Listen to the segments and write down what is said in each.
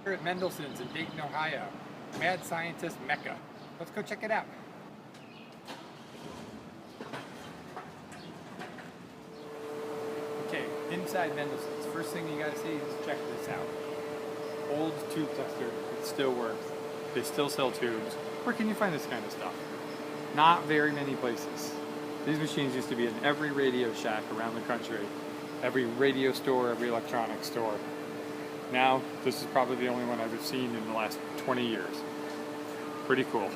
We're at Mendelson's in Dayton, Ohio. Mad scientist mecca. Let's go check it out. Okay, inside Mendelson's. First thing you gotta see is check this out. Old tube tester. It still works. They still sell tubes. Where can you find this kind of stuff? Not very many places. These machines used to be in every Radio Shack around the country. Every radio store, every electronics store. Now, this is probably the only one I've seen in the last 20 years. Pretty cool.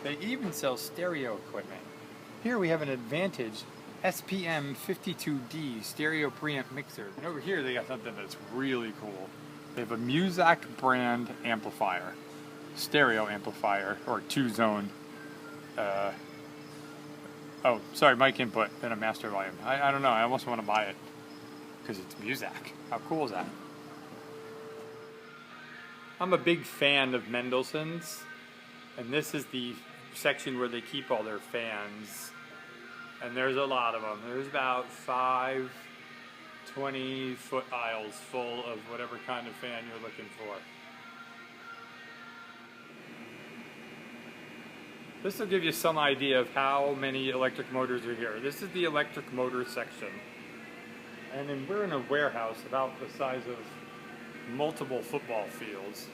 They even sell stereo equipment. Here we have an Advantage SPM 52D stereo preamp mixer. And over here they got something that's really cool. They have a Muzak brand amplifier, stereo amplifier, or two-zone. Oh, sorry, mic input and a master volume. I don't know. I almost want to buy it because it's Muzak. How cool is that? I'm a big fan of Mendelson's, and this is the section where they keep all their fans. And there's a lot of them. There's about 5 20-foot aisles full of whatever kind of fan you're looking for. This will give you some idea of how many electric motors are here. This is the electric motor section. And then we're in a warehouse about the size of multiple football fields.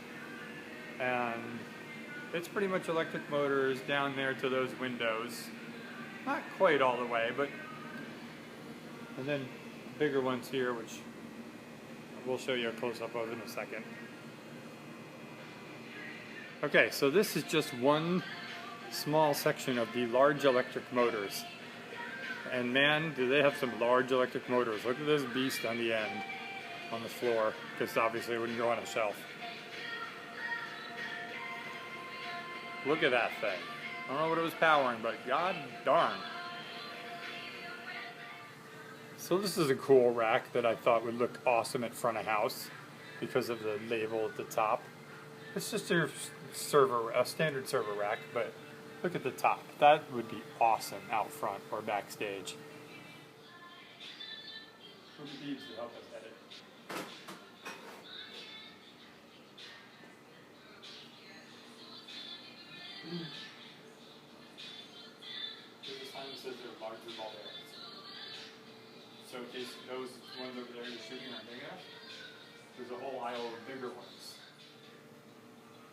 And it's pretty much electric motors down there to those windows. Not quite all the way, but... And then bigger ones here, which we'll show you a close-up of in a second. Okay, so this is just one small section of the large electric motors. And man, do they have some large electric motors. Look at this beast on the end, on the floor, because obviously it wouldn't go on a shelf. Look at that thing. I don't know what it was powering, but god darn. So this is a cool rack that I thought would look awesome at front of house because of the label at the top. It's just a standard server rack, but look at the top. That would be awesome out front or backstage. Who needs to help us edit? There's a sign that says they're larger ball bearings. So in case those ones over there you're shooting aren't big enough, there's a whole aisle of bigger ones.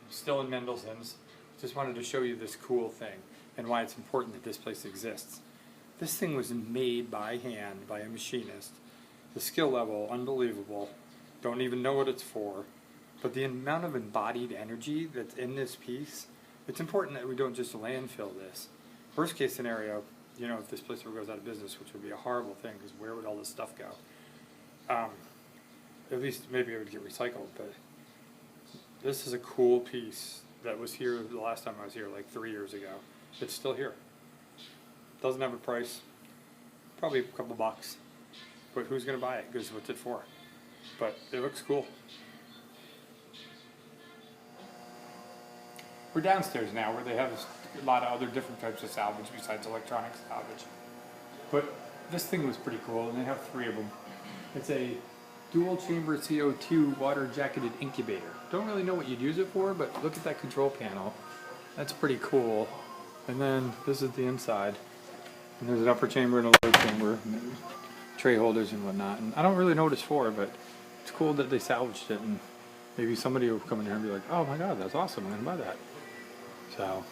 I'm still in Mendelson's. Just wanted to show you this cool thing and why it's important that this place exists. This thing was made by hand by a machinist. The skill level, unbelievable. Don't even know what it's for. But the amount of embodied energy that's in this piece, it's important that we don't just landfill this. Worst case scenario, you know, if this place ever goes out of business, which would be a horrible thing, because where would all this stuff go? At least maybe it would get recycled, but this is a cool piece that was here the last time I was here, like 3 years ago. It's still here. Doesn't have a price, probably a couple bucks, but who's going to buy it? Because what's it for? But it looks cool. We're downstairs now where they have a lot of other different types of salvage besides electronic salvage. But this thing was pretty cool, and they have 3 of them. It's a dual chamber CO2 water jacketed incubator. Don't really know what you'd use it for, but look at that control panel. That's pretty cool. And then this is the inside. And there's an upper chamber and a lower chamber, and tray holders and whatnot. And I don't really know what it's for, but it's cool that they salvaged it, and maybe somebody will come in here and be like, oh my god, that's awesome, I'm going to buy that. So